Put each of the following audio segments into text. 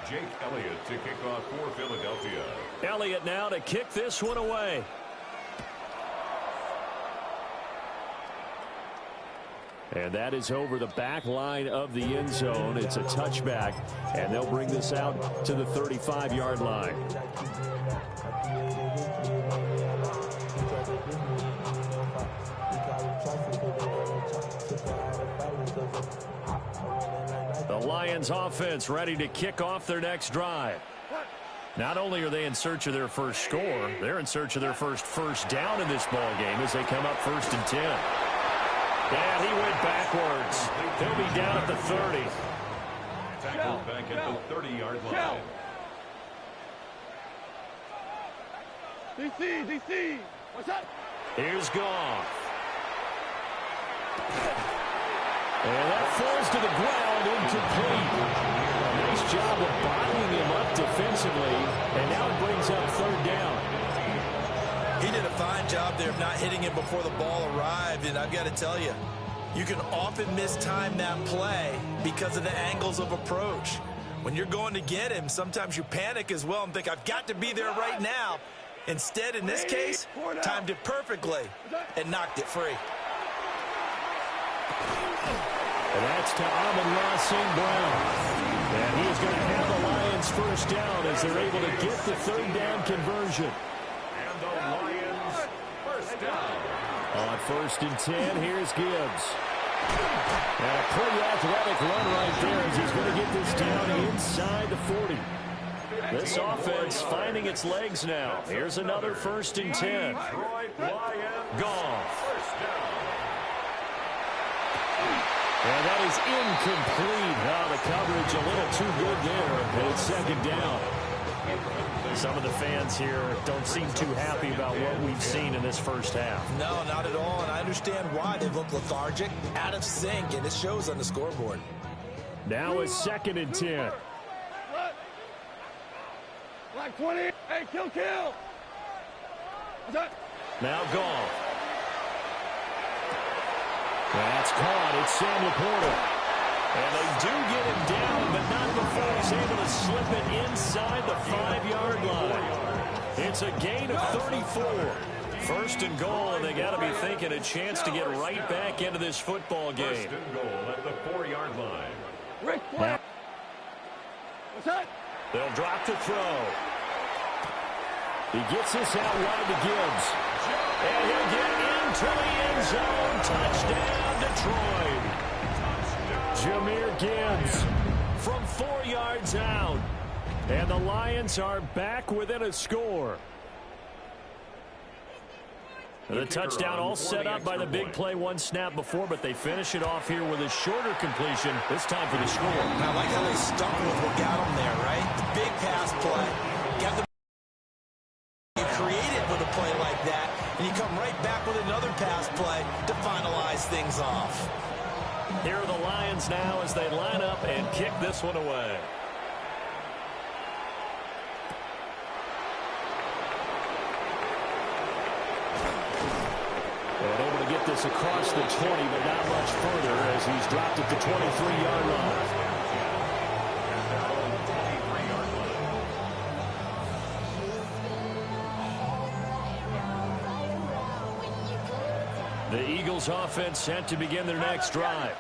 Jake Elliott to kick off for Philadelphia. Elliott now to kick this one away. And that is over the back line of the end zone. It's a touchback, and they'll bring this out to the 35-yard line. The Lions offense ready to kick off their next drive. Not only are they in search of their first score, they're in search of their first down in this ball game as they come up 1st and 10. And he went backwards. He'll be down at the 30. Tackled back at the 30-yard line. DC, what's up? Here's Goff. And that falls to the ground, incomplete. Nice job of bottling him up defensively, and now it brings up 3rd down. He did a fine job there of not hitting him before the ball arrived, and I've got to tell you, you can often mistime that play because of the angles of approach. When you're going to get him, sometimes you panic as well and think, I've got to be there right now. Instead, in this case, timed it perfectly and knocked it free. And that's to Amon-Ra St. Brown. And he is going to have the Lions first down as they're able to get the 3rd down conversion. And the Lions first down. On 1st and 10, here's Gibbs. And a pretty athletic run right there as he's going to get this down inside the 40. This offense finding its legs now. Here's another 1st and 10. Goff. And that is incomplete. Now the coverage a little too good there. And it's 2nd down. Some of the fans here don't seem too happy about what we've seen in this first half. No, not at all, and I understand why. They look lethargic, out of sync, and it shows on the scoreboard. Now it's 2nd and 10. Black 20. Hey, kill. What's that? Now Goff. That's caught. It's Sam Laporta. And they do get him down, but not before he's able to slip it inside the 5-yard line. It's a gain of 34. 1st and goal, and they got to be thinking a chance to get right back into this football game. 1st and goal at the 4-yard line. Rick, now, what's that? They'll drop to throw. He gets this out wide to Gibbs. And he'll get into the end zone. Touchdown, Detroit. Jahmyr Gibbs from 4 yards out. And the Lions are back within a score. The touchdown all set up by the big play 1 snap before, but they finish it off here with a shorter completion, this time for the score. I like how they stuck with what got them there, right? Big pass play. Got the you created with a play like that, and you come right back with another pass play to finalize things off. Here are the Lions now as they line up and kick this one away. And able to get this across the 20, but not much further as he's dropped at the 23-yard line. The Eagles offense set to begin their next drive.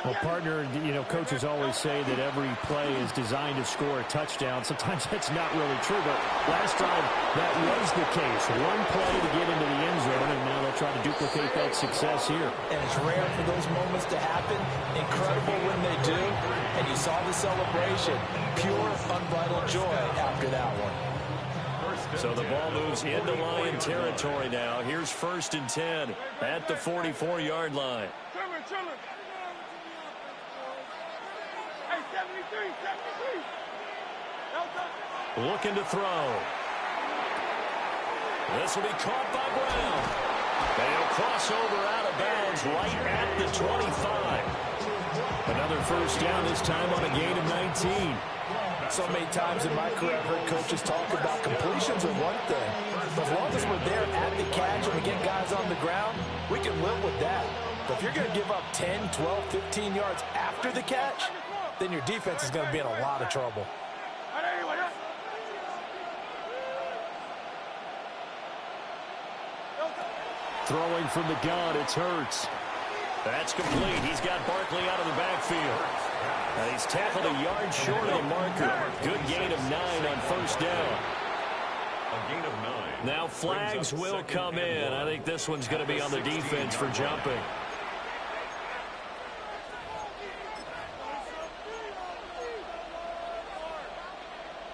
Well, partner, you know, coaches always say that every play is designed to score a touchdown. Sometimes that's not really true, but last drive, that was the case. 1 play to get into the end zone, and now they'll try to duplicate that success here. And it's rare for those moments to happen. Incredible when they do. And you saw the celebration. Pure, unbridled joy after that one. So the ball moves into Lion territory now. Here's 1st and 10 at the 44-yard line. Looking to throw. This will be caught by Brown. They'll cross over out of bounds right at the 25. Another first down, this time on a gain of 19. So many times in my career I've heard coaches talk about completions are one thing. But as long as we're there at the catch and we get guys on the ground, we can live with that. But if you're going to give up 10, 12, 15 yards after the catch, then your defense is going to be in a lot of trouble. throwing from the gun. It's Hurts. That's complete. He's got Barkley out of the backfield. He's tackled a yard short of the marker. Good gain of 9 on first down. A gain of 9. Now flags will come in. I think this one's going to be on the defense for jumping.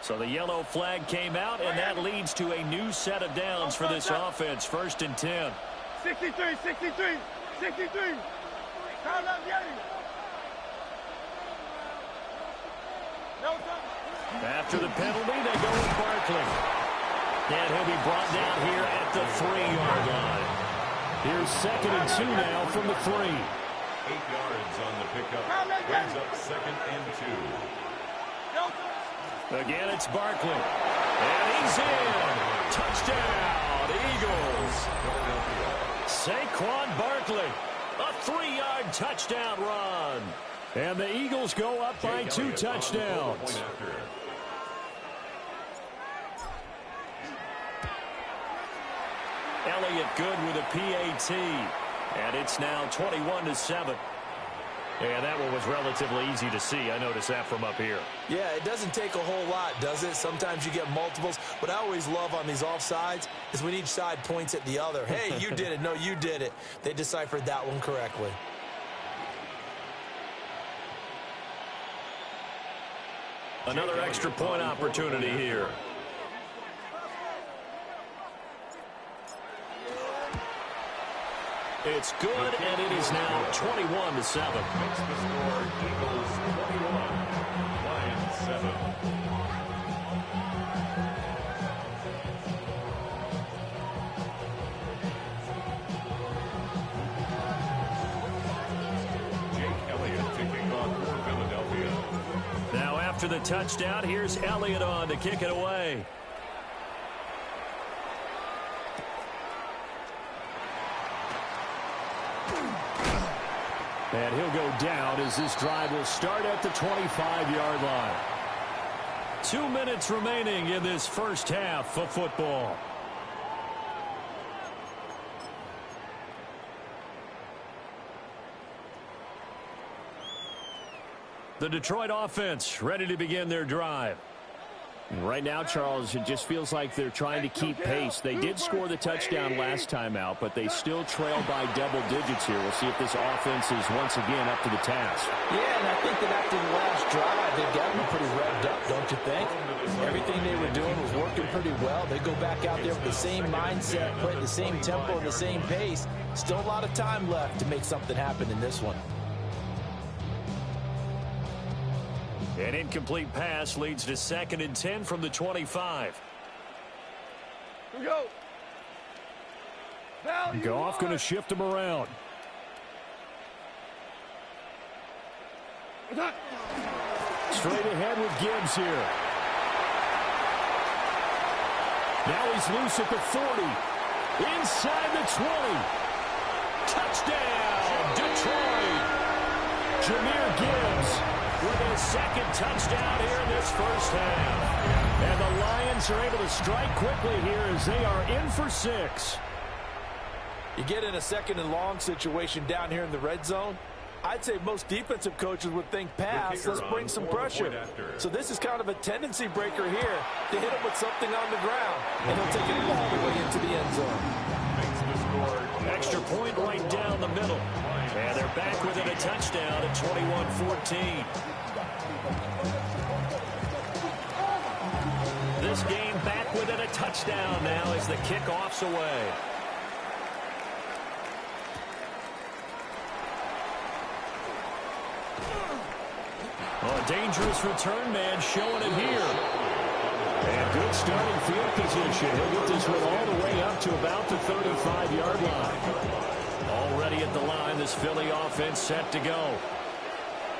So the yellow flag came out, and that leads to a new set of downs for this offense. 1st and 10. 63, 63, 63. After the penalty, they go with Barkley. And he'll be brought down here at the 3-yard line. Here's 2nd and 2 now from the 3. 8 yards on the pickup. Brings up 2nd and 2. Again, it's Barkley. And he's in. Touchdown, Eagles. Saquon Barkley. A 3-yard touchdown run. And the Eagles go up by 2 touchdowns. Elliott good with a PAT. And it's now 21-7. And that one was relatively easy to see. I noticed that from up here. Yeah, it doesn't take a whole lot, does it? Sometimes you get multiples. What I always love on these offsides is when each side points at the other. Hey, you did it. No, you did it. They deciphered that one correctly. Another extra point opportunity here. It's good, and it is now 21-7. Makes the score Eagles 21, Lions 7. Jake Elliott to kick off for Philadelphia. Now after the touchdown, here's Elliott on to kick it away. And he'll go down as this drive will start at the 25-yard line. 2 minutes remaining in this first half of football. The Detroit offense ready to begin their drive. Right now, Charles, it just feels like they're trying to keep pace. They did score the touchdown last time out, but they still trail by double digits here. We'll see if this offense is once again up to the task. Yeah, and I think that after the last drive, they got them pretty revved up, don't you think? Everything they were doing was working pretty well. They go back out there with the same mindset, play at the same tempo, and the same pace. Still a lot of time left to make something happen in this one. An incomplete pass leads to 2nd and 10 from the 25. Here we go. Goff going to shift him around. Straight ahead with Gibbs here. Now he's loose at the 40. Inside the 20. Touchdown, Detroit. Jahmyr Gibbs with his 2nd touchdown here in this first half. And the Lions are able to strike quickly here as they are in for 6. You get in a 2nd and long situation down here in the red zone. I'd say most defensive coaches would think pass, let's bring some pressure. So this is kind of a tendency breaker here to hit him with something on the ground. And he'll take it all the way into the end zone. Makes the score Extra point right down the middle. And they're back within a touchdown at 21-14. This game back within a touchdown now as the kickoff's away. Oh, a dangerous return man showing it here. And good starting field position. He'll get this one all the way up to about the 35-yard line. Already at the line, this Philly offense set to go.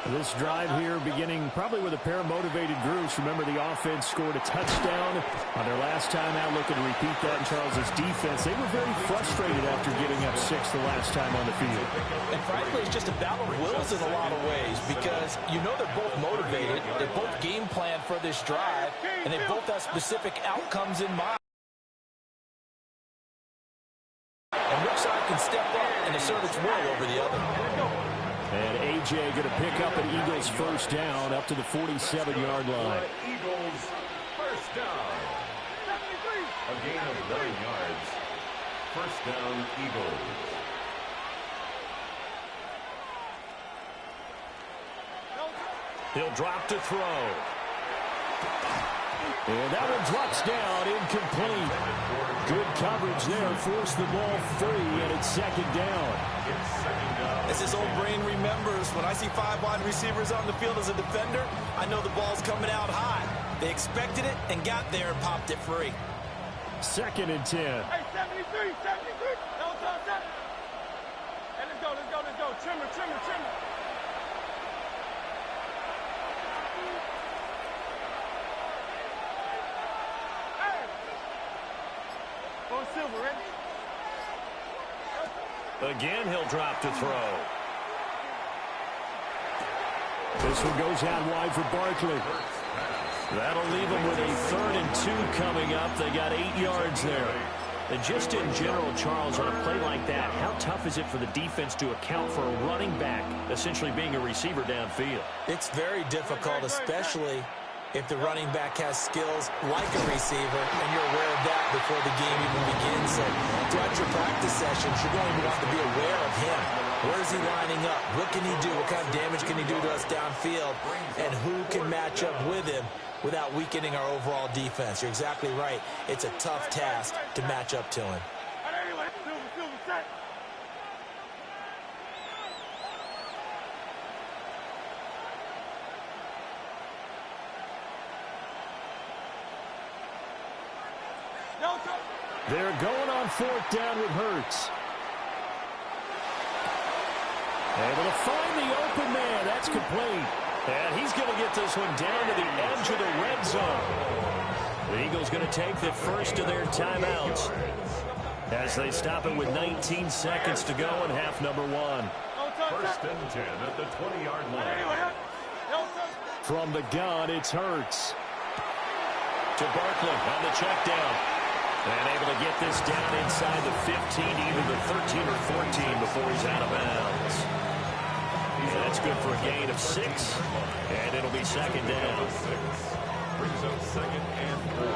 This drive here beginning probably with a pair of motivated groups. Remember, the offense scored a touchdown on their last time out. Looking to repeat that in Charles's defense. They were very frustrated after giving up 6 the last time on the field. And frankly, it's just a battle of wills in a lot of ways because you know they're both motivated. They both game plan for this drive, and they both have specific outcomes in mind. And which side can step up and assert its will over the other. And A.J. going to pick up an Eagles first down up to the 47-yard line. Eagles first down. A gain of 9 yards. First down, Eagles. He'll drop to throw. And that one drops down, incomplete. Good coverage there, forced the ball free, and it's second down. As his old brain remembers, when I see 5 wide receivers on the field as a defender, I know the ball's coming out high. They expected it and got there and popped it free. Second and 10. Hey, 73, 73. No, stop. Hey, let's go. Trimmer. Hey. On silver, ready? Again, he'll drop to throw. This one goes out wide for Barkley. That'll leave them with a 3rd and 2 coming up. They got 8 yards there. And just in general, Charles, on a play like that, how tough is it for the defense to account for a running back essentially being a receiver downfield? It's very difficult, especially if the running back has skills like a receiver, and you're aware of that before the game even begins. So throughout your practice sessions, you're going to want to be aware of him. Where is he lining up? What can he do? What kind of damage can he do to us downfield? And who can match up with him without weakening our overall defense? You're exactly right. It's a tough task to match up to him. Silver, set. They're going on 4th down with Hurts. Able to find the open man. That's complete. And he's going to get this one down to the edge of the red zone. The Eagles going to take the first of their timeouts as they stop it with 19 seconds to go in half number 1. First and 10 at the 20-yard line. From the gun, it's Hurts. To Barkley on the check down. And able to get this down inside the 15, either the 13 or 14 before he's out of bounds. And that's good for a gain of 6. And it'll be second down. Brings up 2nd and 4.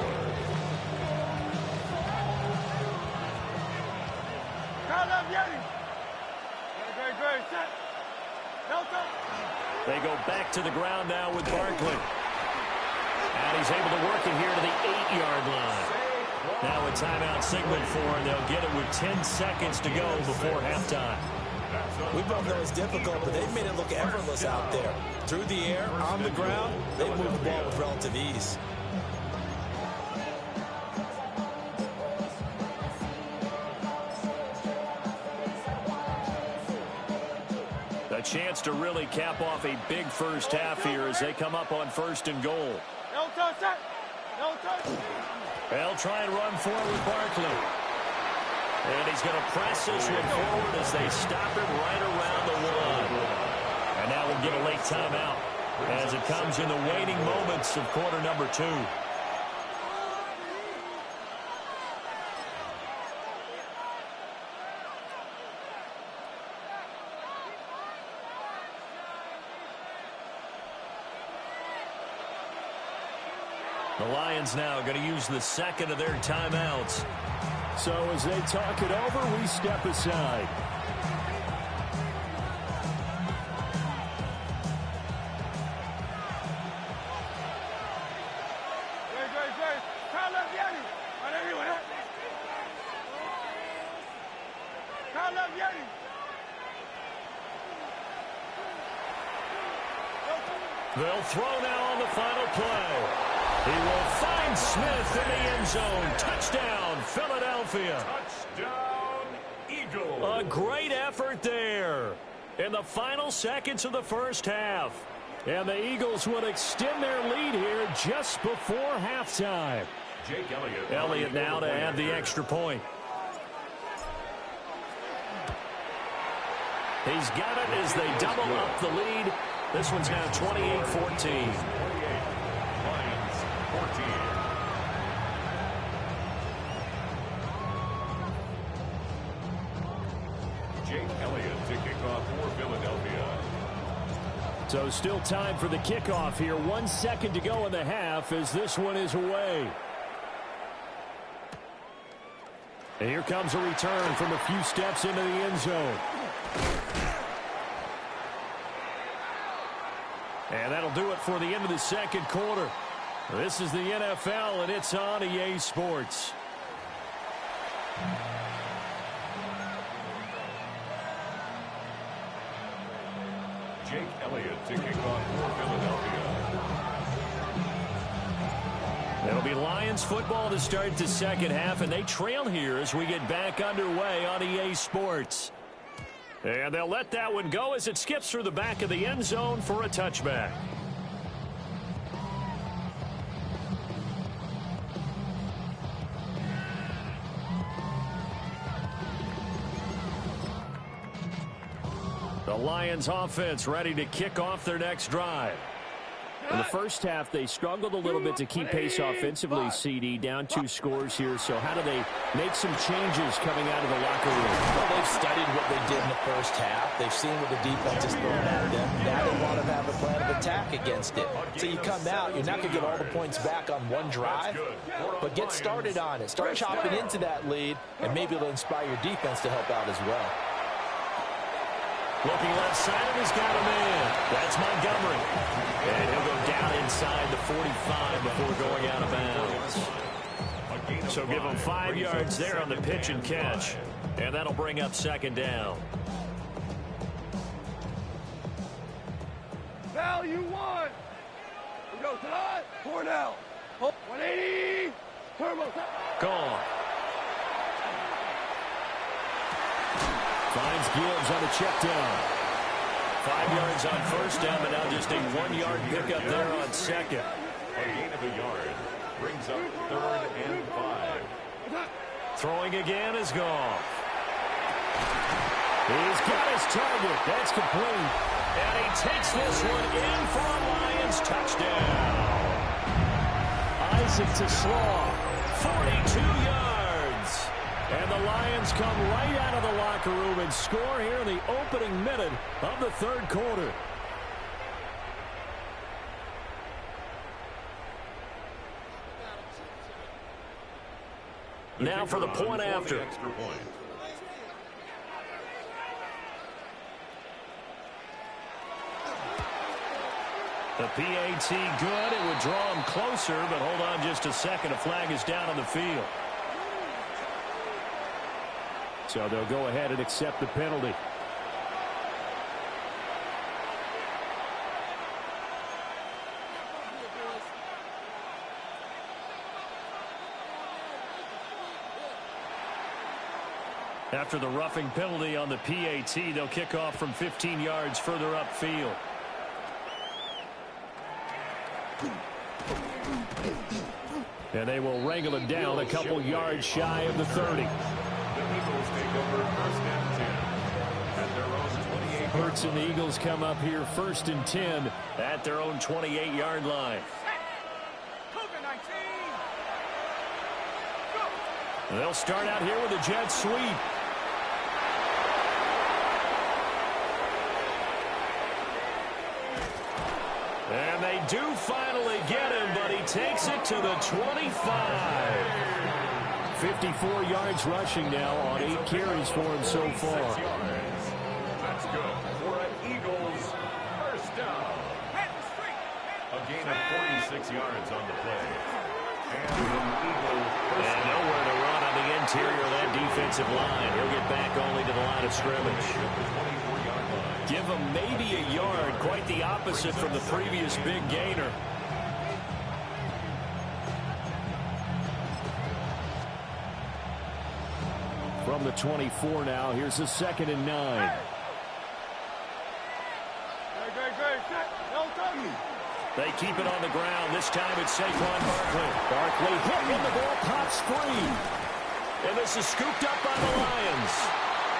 They go back to the ground now with Barkley. And he's able to work it here to the 8-yard line. Now a timeout signal for him. They'll get it with 10 seconds to go before halftime. We both know it's difficult, but they've made it look effortless out there. Through the air, on the ground, they've moved the ball with relative ease. A chance to really cap off a big first half here as they come up on 1st and goal. No touch. They'll try and run forward with Barkley. And he's going to press this one forward as they stop it right around the 1. And now we'll get a late timeout as it comes in the waning moments of quarter number 2. The Lions now going to use the 2nd of their timeouts. So as they talk it over, we step aside. They'll throw now on the final play. He will find Smith in the end zone. Touchdown, Philadelphia. Touchdown, Eagles. A great effort there in the final seconds of the first half. And the Eagles will extend their lead here just before halftime. Jake Elliott. Elliott now to add the extra point. He's got it as they double up the lead. This one's now 28-14. So still time for the kickoff here. 1 second to go in the half as this one is away. And here comes a return from a few steps into the end zone. And that'll do it for the end of the second quarter. This is the NFL, and it's on EA Sports. Jake Elliott to kick off for Philadelphia. It'll be Lions football to start the second half, and they trail here as we get back underway on EA Sports. And they'll let that one go as it skips through the back of the end zone for a touchback. The Lions offense ready to kick off their next drive. In the first half, they struggled a little bit to keep pace offensively, CD, down 2 scores here. So how do they make some changes coming out of the locker room? Well, they've studied what they did in the first half. They've seen what the defense is throwing at them. Now they want to have a plan of attack against it. So you come out, you're not going to get all the points back on one drive, but get started on it. Start chopping into that lead, and maybe it'll inspire your defense to help out as well. Looking left side, and he's got him in. That's Montgomery. And he'll go down inside the 45 before going out of bounds. So give him 5 yards there on the pitch and catch. And that'll bring up second down. Value 1. We go tonight. 4 down. 180. Turbo. Gone. Finds Gibbs on the check down. 5 yards on first down, but now just a 1-yard pickup there on second. A gain of a yard brings up 3rd and 5. Throwing again is Goff. He's got his target. That's complete. And he takes this one in for a Lions touchdown. Isaac to Slaw. 42 yards. And the Lions come right out of the locker room and score here in the opening minute of the third quarter. Now for the point after. The PAT good. It would draw him closer, but hold on just a second. A flag is down on the field. So they'll go ahead and accept the penalty. After the roughing penalty on the PAT, they'll kick off from 15 yards further upfield. And they will wrangle it down a couple yards shy of the 30. Take over 1st and 10 at their own 28. Hurts and the Eagles come up here 1st and 10 at their own 28-yard line. They'll start out here with a jet sweep. And they do finally get him, but he takes it to the 25. 54 yards rushing now on 8 carries for him so far. That's good for an Eagles 1st down. A gain of 46 yards on the play. And an Eagle 1st down. Nowhere to run on the interior of that defensive line. He'll get back only to the line of scrimmage. Give him maybe a yard, quite the opposite from the previous big gainer. From the 24 now, here's a 2nd and 9. They keep it on the ground. This time it's Saquon Barkley. Barkley hit and the ball pops free. And this is scooped up by the Lions.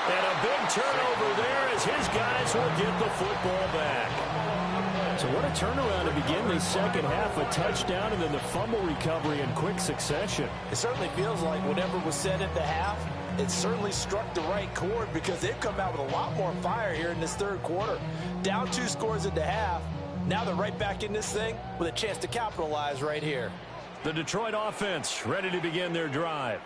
And a big turnover there as his guys will get the football back. So what a turnaround to begin the second half. A touchdown and then the fumble recovery in quick succession. It certainly feels like whatever was said at the half, it certainly struck the right chord because they've come out with a lot more fire here in this third quarter. Down 2 scores at the half. Now they're right back in this thing with a chance to capitalize right here. The Detroit offense ready to begin their drive.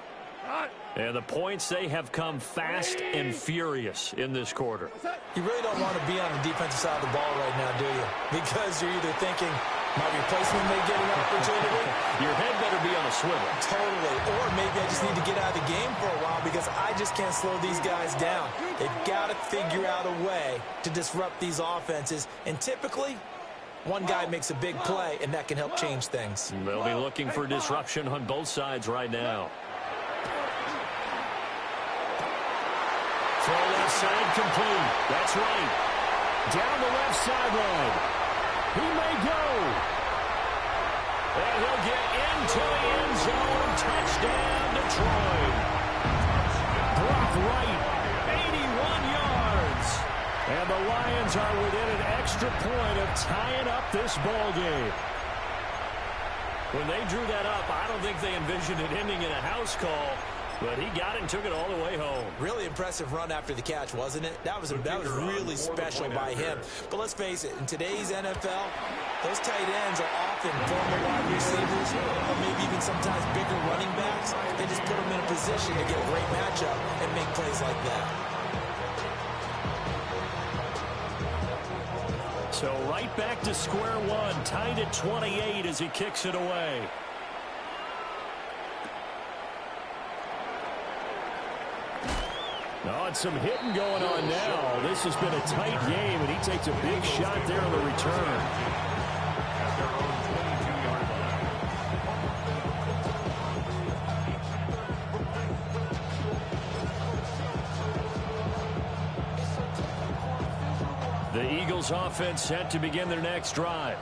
And the points, they have come fast and furious in this quarter. You really don't want to be on the defensive side of the ball right now, do you? Because you're either thinking, my replacement may get an opportunity. Your head better be on a swivel. Totally. Or maybe I just need to get out of the game for a while because I just can't slow these guys down. They've got to figure out a way to disrupt these offenses. And typically, one guy makes a big play, and that can help change things. They'll be looking for disruption on both sides right now. Throw left side complete. That's right. Down the left sideline. He may go. And he'll get into the end zone. Touchdown, Detroit. Brock Wright, 81 yards. And the Lions are within an extra point of tying up this ball game. When they drew that up, I don't think they envisioned it ending in a house call. But he got it and took it all the way home. Really impressive run after the catch, wasn't it? That was really special by him. But let's face it, in today's NFL, those tight ends are often former wide receivers or maybe even sometimes bigger running backs. They just put them in a position to get a great matchup and make plays like that. So right back to square one, tied at 28 as he kicks it away. Oh, and some hitting going on now. This has been a tight game, and he takes a big shot there on the return. The Eagles offense set to begin their next drive.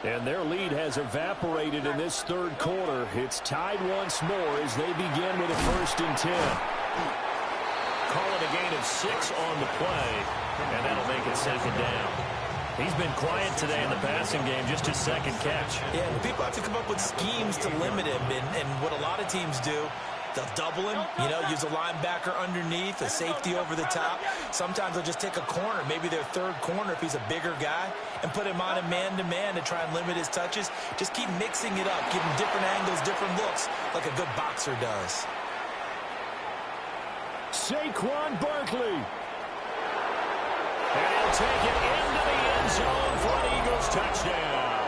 And their lead has evaporated in this third quarter. It's tied once more as they begin with a 1st and 10. Call it a gain of 6 on the play, and that'll make it 2nd down. He's been quiet today in the passing game, just his 2nd catch. Yeah, people have to come up with schemes to limit him, and what a lot of teams do, they'll double him, use a linebacker underneath, a safety over the top. Sometimes they'll just take a corner, maybe their 3rd corner if he's a bigger guy, and put him on a man-to-man to try and limit his touches. Just keep mixing it up, give him different angles, different looks, like a good boxer does. Saquon Barkley. And he'll take it into the end zone for an Eagles touchdown.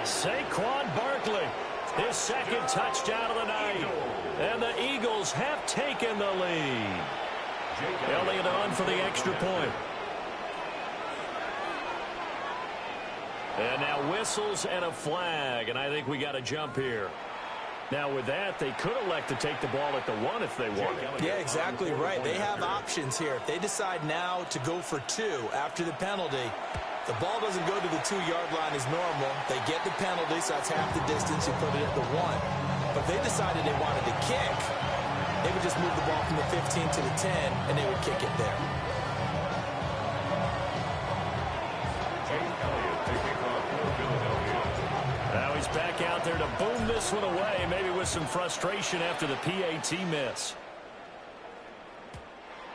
Saquon Barkley, his 2nd touchdown of the night. And the Eagles have taken the lead. Elliott on for the extra point. And now whistles and a flag, and I think we got a jump here. Now, with that, they could elect to take the ball at the 1 if they want. Yeah, exactly right. They have options here. If they decide now to go for 2 after the penalty, the ball doesn't go to the 2-yard line as normal. They get the penalty, so that's half the distance. You put it at the 1. But if they decided they wanted to kick, they would just move the ball from the 15 to the 10, and they would kick it there. Now he's back out there to boom this one away, maybe with some frustration after the PAT miss.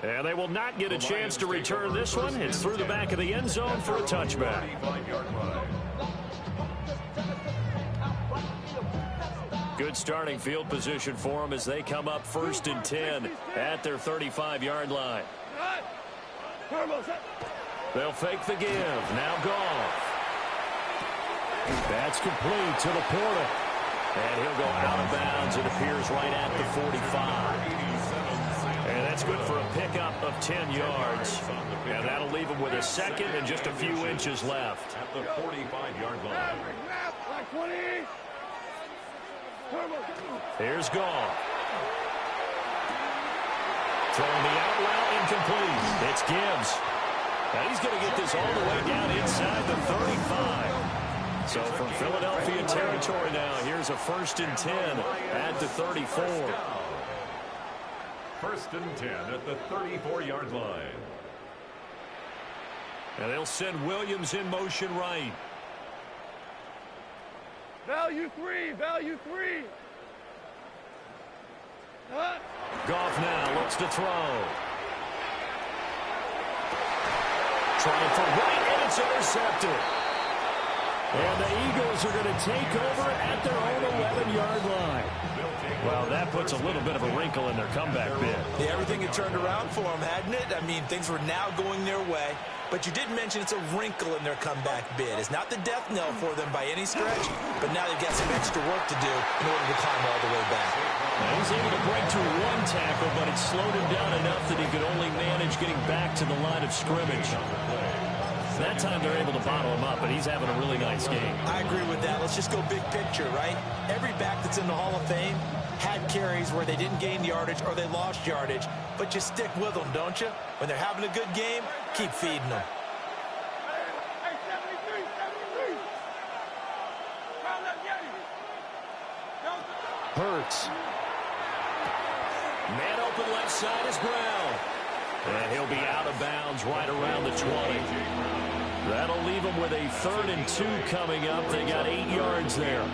And they will not get a chance to return this one. It's through the back of the end zone for a touchback. Good starting field position for them as they come up 1st and 10 at their 35-yard line. They'll fake the give. Now Goff. That's complete to Laporta. And he'll go out of bounds. It appears right at the 45. And that's good for a pickup of 10 yards. And that'll leave him with a 2nd and just a few inches left. At the 45-yard line. Here's Goff. Throwing the out route incomplete. It's Gibbs. Now he's going to get this all the way down inside the 35. So from Philadelphia territory now, here's a 1st and 10 at the 34. 1st and 10 at the 34-yard line. And they'll send Williams in motion right. Value 3, value 3. Goff now looks to throw. Trying for right, and it's intercepted. And the Eagles are going to take over at their own 11-yard line. Well, that puts a little bit of a wrinkle in their comeback bid. Yeah, everything had turned around for them, hadn't it? I mean, things were now going their way. But you did mention it's a wrinkle in their comeback bid. It's not the death knell for them by any stretch, but now they've got some extra work to do in order to climb all the way back. Now, he's able to break through one tackle, but it slowed him down enough that he could only manage getting back to the line of scrimmage. That time they're able to bottle him up, and he's having a really nice game. I agree with that. Let's just go big picture, right? Every back that's in the Hall of Fame had carries where they didn't gain yardage or they lost yardage, but you stick with them, don't you? When they're having a good game, keep feeding them. Hey, 73, 73. Round up, Yeti. Hurts. Man open left side is Brown. And he'll be out of bounds right around the 20. That'll leave them with a 3rd and 2 coming up. They got 8 yards there.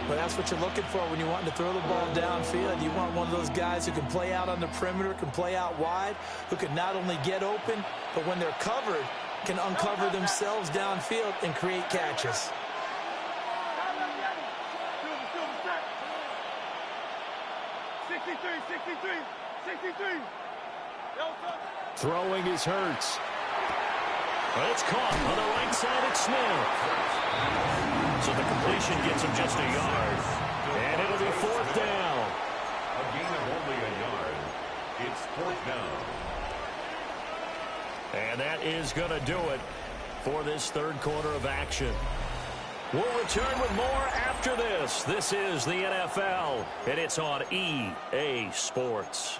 But that's what you're looking for when you want to throw the ball downfield. You want one of those guys who can play out on the perimeter, can play out wide, who can not only get open, but when they're covered, can uncover themselves downfield and create catches. Round up, Yeti. 63, 63, 63. Throwing is Hurts. But it's caught on the right side at Smith. So the completion gets him just a yard. And it'll be 4th down. A gain of only a yard. It's 4th down. And that is going to do it for this 3rd quarter of action. We'll return with more after this. This is the NFL, and it's on EA Sports.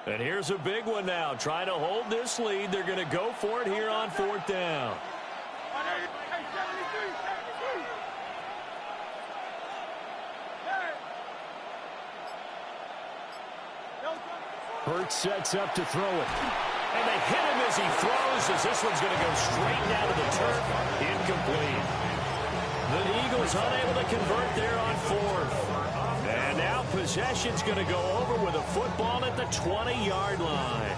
And here's a big one now. Trying to hold this lead. They're going to go for it here on 4th down. Hey, 73, 73. Hurts sets up to throw it. And they hit him as he throws, as this one's going to go straight down to the turf. Incomplete. The Eagles unable to convert there on 4th. And now possession's going to go over with a football at the 20-yard line.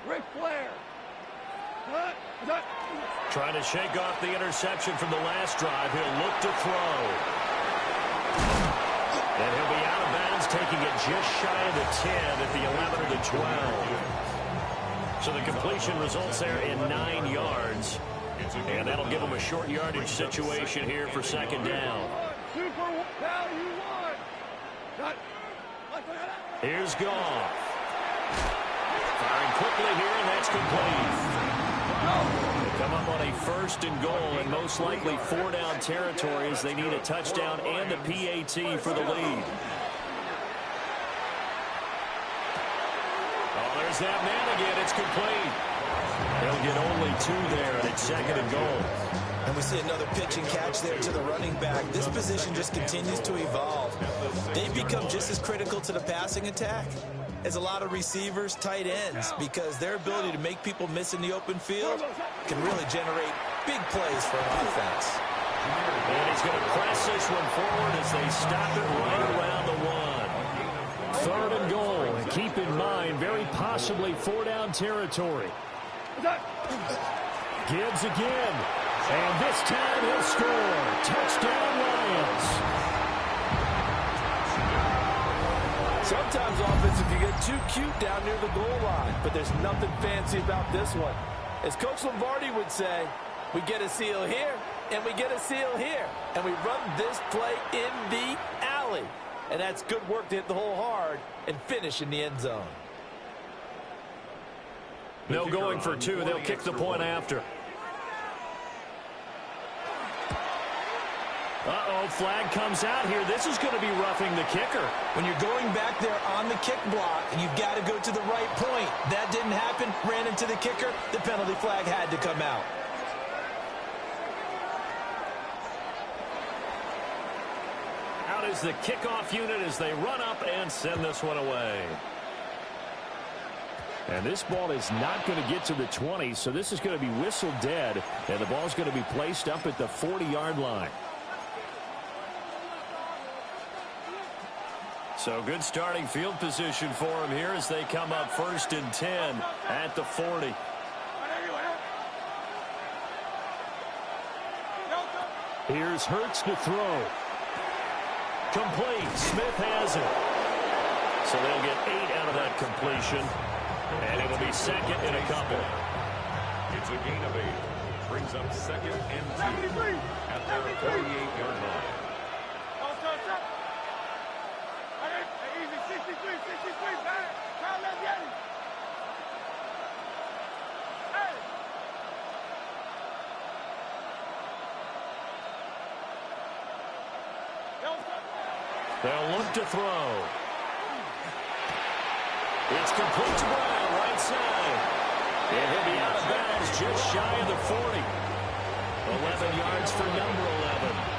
Ric Flair. Trying to shake off the interception from the last drive. He'll look to throw. And he'll be out of bounds, taking it just shy of the 10 at the 11 or the 12. So the completion results there in 9 yards. And that'll give him a short yardage situation here for 2nd down. Here's Goff. Firing quickly here, and that's complete. They come up on a 1st and goal, and most likely 4 down territory as they need a touchdown and a PAT for the lead. Oh, there's that man again. It's complete. They'll get only 2 there, and it's 2nd and goal. And we see another pitch and catch there to the running back. This position just continues to evolve. They've become just as critical to the passing attack as a lot of receivers, tight ends, because their ability to make people miss in the open field can really generate big plays for an offense. And he's going to press this one forward as they stop it right around the 1. 3rd and goal. And keep in mind, very possibly 4 down territory. Gibbs again. And this time he'll score. Touchdown, Lions. Sometimes offensive, you get too cute down near the goal line, but there's nothing fancy about this one. As Coach Lombardi would say, we get a seal here, and we get a seal here, and we run this play in the alley. And that's good work to hit the hole hard and finish in the end zone. No going for 2. They'll kick the point after. Uh-oh, flag comes out here. This is going to be roughing the kicker. When you're going back there on the kick block, you've got to go to the right point. That didn't happen. Ran into the kicker. The penalty flag had to come out. is the kickoff unit as they run up and send this one away. And this ball is not going to get to the 20, so this is going to be whistled dead, and the ball's going to be placed up at the 40-yard line. So good starting field position for him here as they come up 1st and 10 at the 40. Here's Hurts to throw. Complete. Smith has it. So they'll get 8 out of that completion. And it'll be 2nd and a couple. It's a gain of 8. Brings up 2nd and 2 at their 48-yard line. Easy, 63, back. Kyle, let's get him. Hey. They'll look to throw. It's complete to Brown, right side. And he'll be out of bounds just shy of the 40. 11 yards for number 11.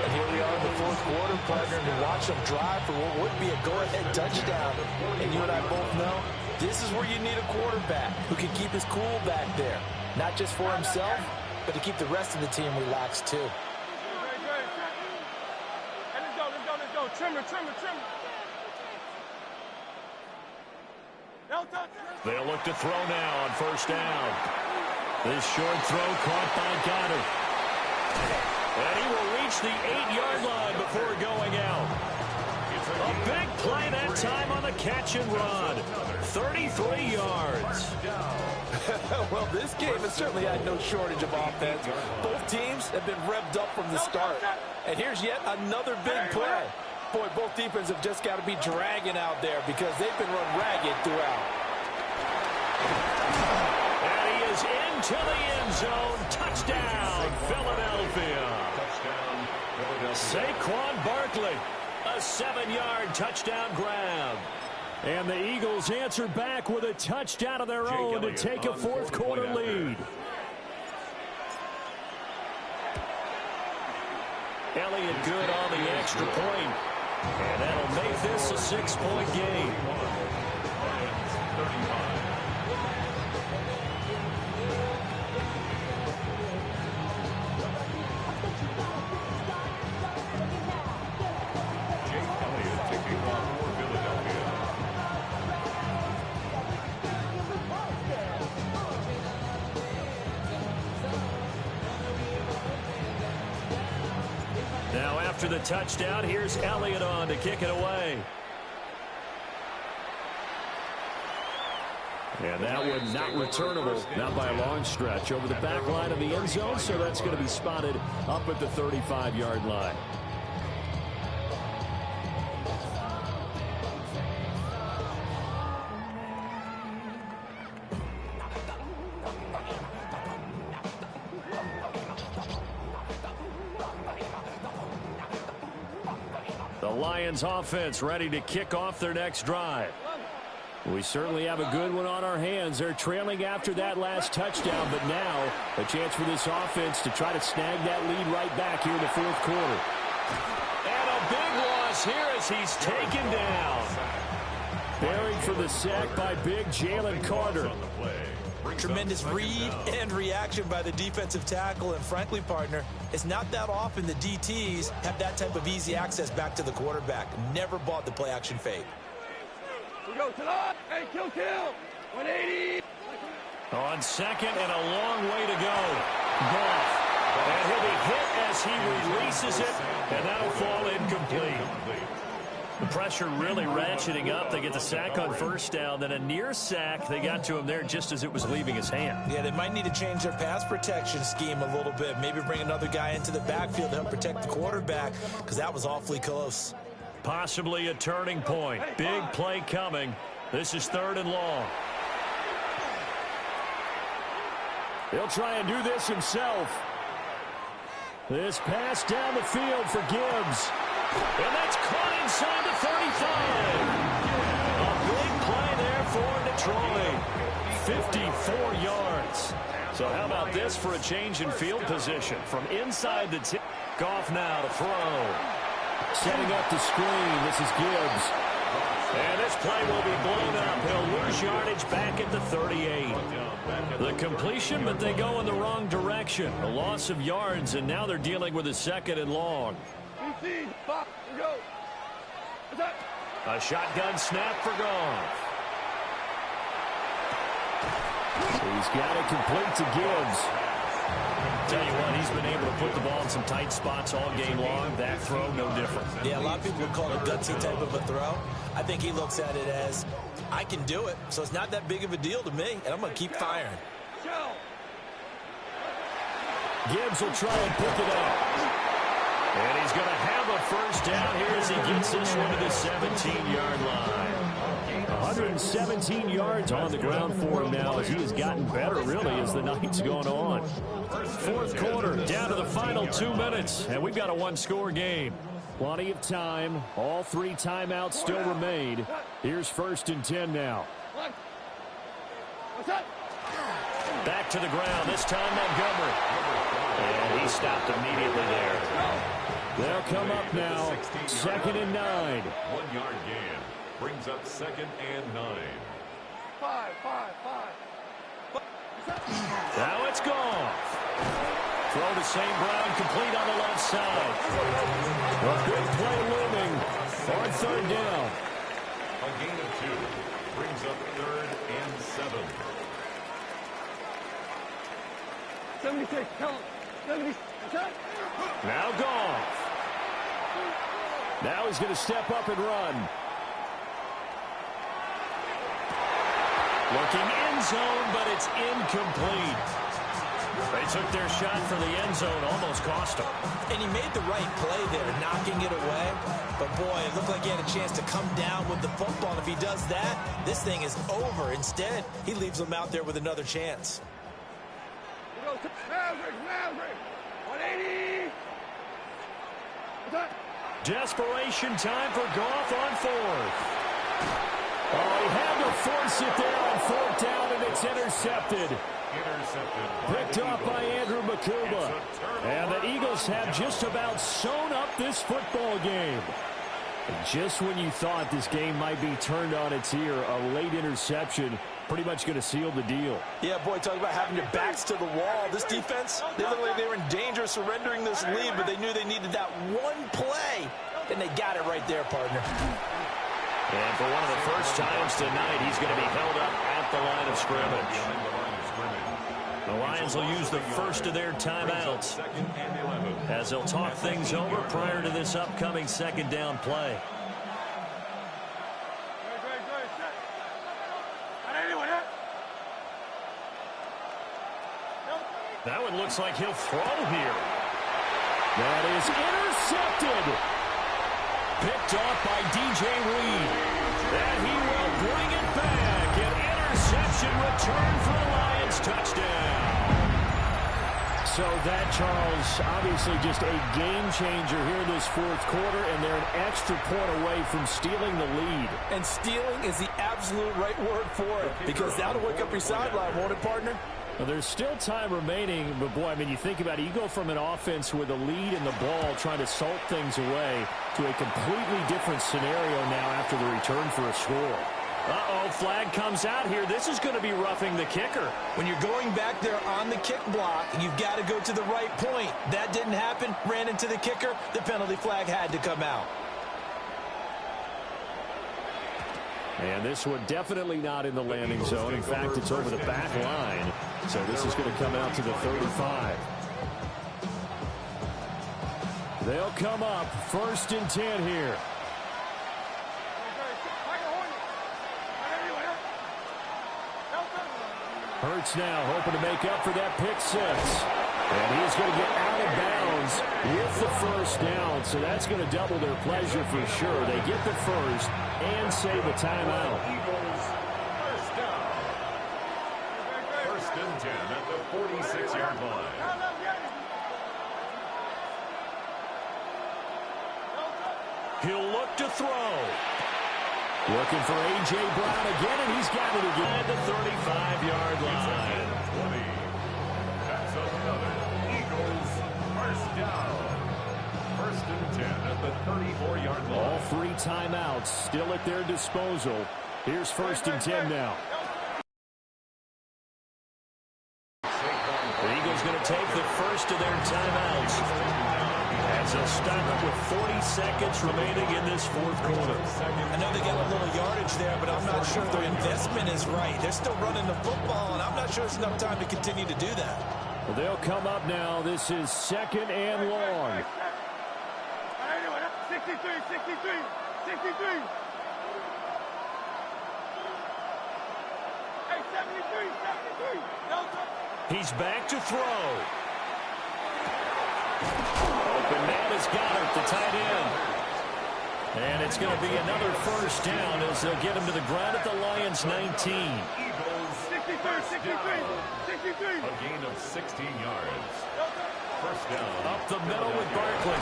And here we are in the 4th quarter, partner, and to watch them drive for what would be a go-ahead touchdown. And you and I both know this is where you need a quarterback who can keep his cool back there. Not just for himself, but to keep the rest of the team relaxed, too. Let's go. Trimmer. They'll look to throw now on 1st down. This short throw caught by Goddard. And he will reach the 8-yard line before going out. A big play that time on the catch and run. 33 yards. Well, this game has certainly had no shortage of offense. Both teams have been revved up from the start. And here's yet another big play. Boy, both defenses have just got to be dragging out there because they've been run ragged throughout. And he is into the end zone. Touchdown, Philadelphia. Saquon Barkley, a 7-yard touchdown grab. And the Eagles answer back with a touchdown of their own to take a 4th quarter lead. Elliott good on the extra point. And that'll make this a 6-point game. Now after the touchdown, here's Elliott on to kick it away. And that one not returnable, not by a long stretch, over the back line of the end zone, so that's going to be spotted up at the 35-yard line. The Lions offense ready to kick off their next drive. We certainly have a good one on our hands. They're trailing after that last touchdown, but now a chance for this offense to try to snag that lead right back here in the 4th quarter. And a big loss here as he's taken down. Buried for the sack by big Jalen Carter. Tremendous read and reaction by the defensive tackle, and frankly, partner, it's not that often the DTs have that type of easy access back to the quarterback. Never bought the play-action fake. We go to the hey, kill. 180. On 2nd and a long way to go. Goff. And he'll be hit as he releases it, and that'll fall incomplete. The pressure really ratcheting up. They get the sack on 1st down, then a near sack. They got to him there just as it was leaving his hand. Yeah, they might need to change their pass protection scheme a little bit. Maybe bring another guy into the backfield to help protect the quarterback, because that was awfully close. Possibly a turning point. Big play coming. This is 3rd and long. He'll try and do this himself. This pass down the field for Gibbs. And that's caught inside the 35. A big play there for Detroit. 54 yards. So how about this for a change in field position from inside the tip? Goff now to throw. Setting up the screen. This is Gibbs. And this play will be blown up. He'll lose yardage back at the 38. The completion, but they go in the wrong direction. A loss of yards, and now they're dealing with a 2nd and long. A shotgun snap for Goff. He's got it complete to Gibbs. Tell you what, he's been able to put the ball in some tight spots all game long. That throw, no different. Yeah, a lot of people would call it a gutsy type of a throw. I think he looks at it as, I can do it, so it's not that big of a deal to me, and I'm going to keep firing. Gibbs will try and pick it up. And he's going to have a first down here as he gets this one to the 17-yard line. 117 yards on the ground for him now as he has gotten better, really, as the night's gone on. 4th quarter, down to the final 2 minutes, and we've got a one-score game. Plenty of time. All 3 timeouts still remain. Here's 1st and 10 now. Back to the ground, this time Montgomery. And he stopped immediately there. They'll come up now. 2nd and 9. 1-yard gain. Brings up 2nd and 9. 5. Now it's gone. Throw to St. Brown, complete on the left side. A big play looming on 3rd down. A gain of 2. Brings up 3rd and 7. 76, tell him. 76. Now Goff. Now he's going to step up and run. Looking end zone, but it's incomplete. They took their shot for the end zone, almost cost him. And he made the right play there, knocking it away. But, boy, it looked like he had a chance to come down with the football. And if he does that, this thing is over. Instead, he leaves him out there with another chance. Maverick. 180. Desperation time for Goff on 4th. Oh, he had to force it there on 4th down, and it's intercepted. Picked off by Andrew Makuba. And the Eagles have just about sewn up this football game. And just when you thought this game might be turned on its ear, a late interception pretty much going to seal the deal. Yeah, boy, talk about having your backs to the wall. This defense, they look like they were in danger of surrendering this lead, but they knew they needed that one play, and they got it right there, partner. And for one of the first times tonight, he's going to be held up at the line of scrimmage. The Lions will use the first of their timeouts as they'll talk things over prior to this upcoming 2nd down play. That one looks like he'll throw here. That is intercepted. Picked off by DJ Reed. And he will bring it back. An interception return for the Lions. Touchdown. So that, Charles, obviously just a game changer here this 4th quarter, and they're an extra point away from stealing the lead. And stealing is the absolute right word for it, because that'll wake up your sideline, won't it, partner? Well, there's still time remaining, but boy, I mean, you think about it, you go from an offense with a lead in the ball trying to salt things away to a completely different scenario now after the return for a score. Uh-oh, flag comes out here. This is going to be roughing the kicker. When you're going back there on the kick block, you've got to go to the right point. That didn't happen, ran into the kicker, the penalty flag had to come out. And this one definitely not in the landing zone. In fact, it's over the back line. So this is going to come out to the 35. They'll come up 1st and 10 here. Hurts now hoping to make up for that pick 6. And he's going to get out of bounds with the first down. So that's going to double their pleasure for sure. They get the first and save a timeout. Eagles, first down. 1st and 10 at the 46-yard line. He'll look to throw. Looking for A.J. Brown again, and he's got it again. At the 35-yard line. 20. That's another Eagles first down. 1st and 10 at the 34-yard line. All 3 timeouts still at their disposal. Here's 1st and 10 now. The Eagles going to take the first of their timeouts as they'll start up with 40 seconds remaining in this 4th quarter. I know they got a little yardage there, but I'm not sure their investment is right. They're still running the football, and I'm not sure it's enough time to continue to do that. Well, they'll come up now. This is 2nd and long. 63, 63, 63. Hey, 73, 73. He's back to throw. Open man has got it, the tight end. And it's going to be another 1st down as they'll get him to the ground at the Lions' 19. Eagles 63, 63, 63. a gain of 16 yards. 1st down. Up the middle with Barkley.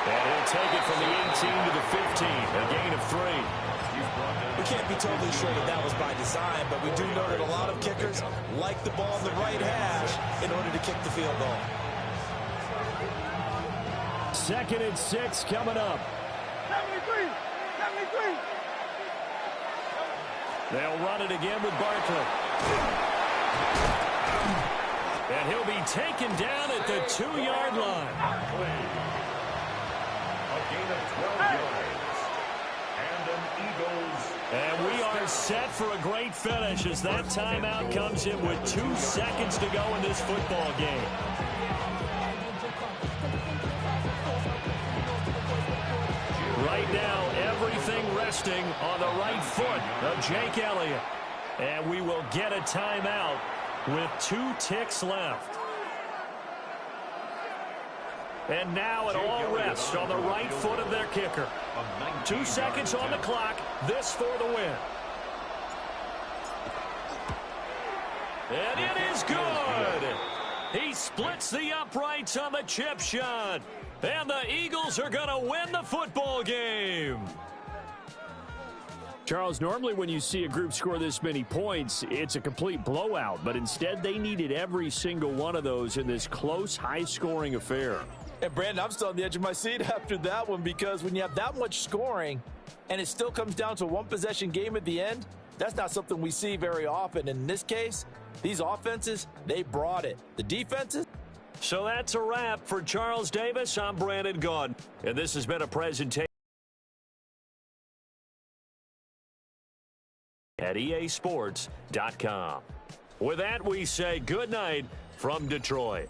And he'll take it from the 18 to the 15, a gain of 3. We can't be totally sure that that was by design, but we do know that a lot of kickers like the ball in the right hash in order to kick the field goal. 2nd and 6 coming up. 73, 73. They'll run it again with Barkley. And he'll be taken down at the 2-yard line. A gain of 12 yards. And an Eagles. And we are set for a great finish as that timeout comes in with 2 seconds to go in this football game. Right now, everything resting on the right foot of Jake Elliott. And we will get a timeout with 2 ticks left. And now it all rests on the right foot of their kicker. 2 seconds on the clock. This for the win. And it is good. He splits the uprights on the chip shot. And the Eagles are going to win the football game. Charles, normally when you see a group score this many points, it's a complete blowout. But instead, they needed every single one of those in this close, high-scoring affair. And, Brandon, I'm still on the edge of my seat after that one because when you have that much scoring and it still comes down to a one-possession game at the end, that's not something we see very often. In this case, these offenses, they brought it. The defenses. So that's a wrap for Charles Davis. I'm Brandon Gaudin, and this has been a presentation at EASports.com. With that, we say good night from Detroit.